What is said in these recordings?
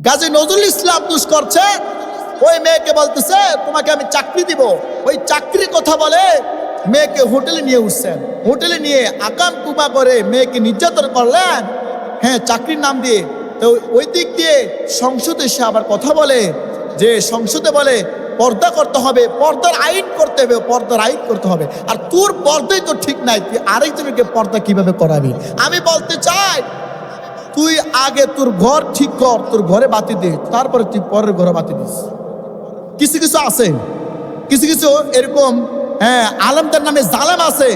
গাজী নজরুল ইসলাম দুষ করছে, ওই মেয়েকে বলতেছে তোমাকে আমি চাকরি দিব। ওই চাকরির কথা বলে মেয়েকে হোটেলে নিয়ে উঠছেন, হোটেলে নিয়ে আকাম কুপা করে মেয়েকে নির্যাতন করলেন, হ্যাঁ চাকরির নাম দিয়ে। তো ওই দিক দিয়ে সংসদে সে আবার কথা বলে যে সংসদে বলে পর্দা করতে হবে, পর্দার আইন করতে হবে, পর্দার আইন করতে হবে। আর তোর পর্দাই তো ঠিক নাই, তুই আরেকজনকে পর্দা কিভাবে করাবি? আমি বলতে চাই তুই আগে তোর ঘর ঠিক কর, তোর ঘরে বাতি দে, তারপরে তুই পরের ঘরে বাতি দিস। কিছু কিছু আছে, কিছু কিছু এরকম আলেমদের নামে জালেম আছে।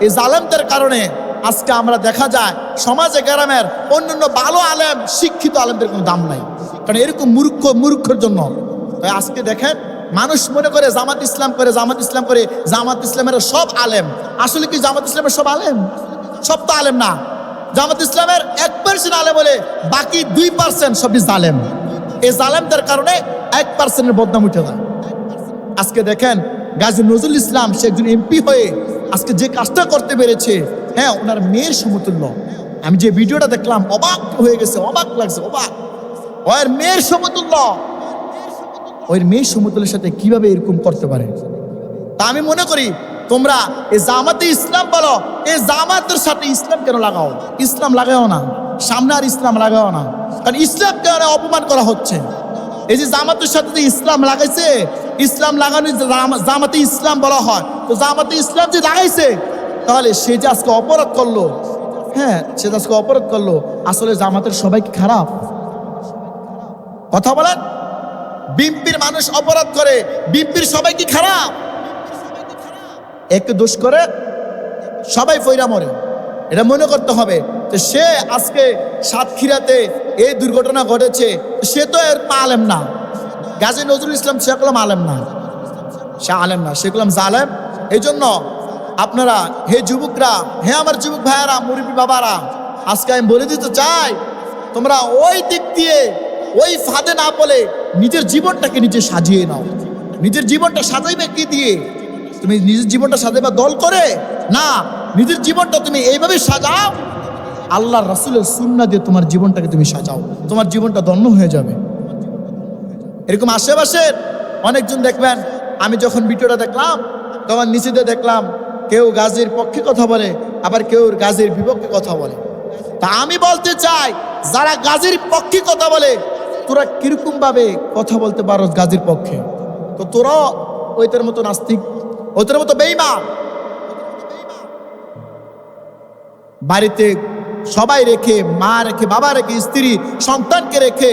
এই জালেমদের কারণে আজকে আমরা দেখা যায় সমাজে গ্রামের অন্যান্য ভালো আলেম, শিক্ষিত আলেমদের কোনো দাম নাই, কারণ এরকম মূর্খের জন্য। তাই আজকে দেখেন মানুষ মনে করে জামাত ইসলাম করে, জামাত ইসলাম করে, জামাত ইসলামের সব আলেম। আসলে কি জামাত ইসলামের সব আলেম? সব তো আলেম না। জামাত ইসলামের 1% আলেম বলে বাকি 2% সবই জালেম। এই জালেমদের কারণে 1%-এর বদনাম উঠে যায়। আজকে দেখেন গাজী নজরুল ইসলাম সে একজন এমপি হয়ে আজকে যে কাজটা করতে পেরেছে, হ্যাঁ ওনার মেয়ের সমতুল্য। আমি যে ভিডিওটা দেখলাম অবাক হয়ে গেছে, অবাক লাগছে, অবাক। ওর মেয়ের সমতুল্য, ওই মেয়ের সমতুল্যের সাথে কিভাবে এরকম করতে পারে? তা আমি মনে করি তোমরা এই জামাতে ইসলাম বলো, এই জামাতের সাথে ইসলাম কেন লাগাও? ইসলাম লাগাও না, সামনে আর ইসলাম লাগাও না, কারণ ইসলামকে অপমান করা হচ্ছে। এই যে জামাতের সাথে যে ইসলাম লাগাইছে, ইসলাম লাগানো জামাতে ইসলাম বলা হয়, তো জামাতে ইসলাম যে লাগাইছে, তাহলে সে যে আজকে অপরাধ করলো, হ্যাঁ সে আজকে অপরাধ করলো, আসলে জামাতের সবাই কি খারাপ? কথা বলেন। বিএনপির মানুষ অপরাধ করে, বিএনপির সবাই কি খারাপ? একে দোষ করে সবাই ফইরা মরে, এটা মনে করতে হবে। তো সে আজকে সাতক্ষীরাতে এই দুর্ঘটনা ঘটেছে, সে তো এর আলেম না। গাজী নজরুল ইসলাম সে কলম আলেম না, সে আলেম না, সে কলম জালেম। এই জন্য আপনারা হে যুবকরা, হে আমার যুবক ভাইয়ারা, মুরব্বী বাবারা, আজকে আমি বলে দিতে চাই তোমরা ওই দিক দিয়ে ওই ফাঁদে না বলে নিজের জীবনটাকে নিজে সাজিয়ে নাও। নিজের জীবনটা সাজাইবে কি দিয়ে? তুমি নিজের জীবনটা সাজাইবা দল করে না, নিজের জীবনটা তুমি এইভাবে সাজাও, আল্লাহর রাসূলের সুন্নাহ দিয়ে তোমার জীবনটাকে তুমি সাজাও, তোমার জীবনটা ধন্য হয়ে যাবে। এরকম আশেপাশের অনেকজন দেখবেন, আমি যখন ভিডিওটা দেখলাম তখন নিচেতে দেখলাম কেউ গাজীর পক্ষে কথা বলে, আবার কেউ গাজীর বিপক্ষে কথা বলে। তা আমি বলতে চাই যারা গাজীর পক্ষে কথা বলে, তোরা কিরকম ভাবে কথা বলতে পারো গাজীর পক্ষে? তো তোরাও ওইটার মতো নাস্তিক, ওইটার মতো বেঈমান। বাড়িতে সবাই রেখে, মা রেখে, বাবা রেখে, স্ত্রী সন্তানকে রেখে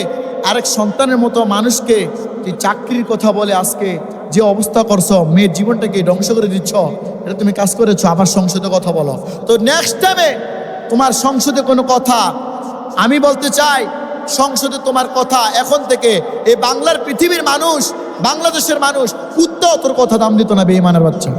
আরেক সন্তানের মতো মানুষকে তুই চাকরির কথা বলে আজকে যে অবস্থা করছো, মেয়ের জীবনটাকে ধ্বংস করে দিচ্ছ, এটা তুমি কাজ করেছো। আবার সংসদে কথা বলো, তো নেক্সট টাইমে তোমার সংসদে কোনো কথা, আমি বলতে চাই সংসদে তোমার কথা এখন থেকে এই বাংলার পৃথিবীর মানুষ, বাংলাদেশের মানুষ কুত্তাও তোর কথা দাম দিত না, বেঈমানের বাচ্চা।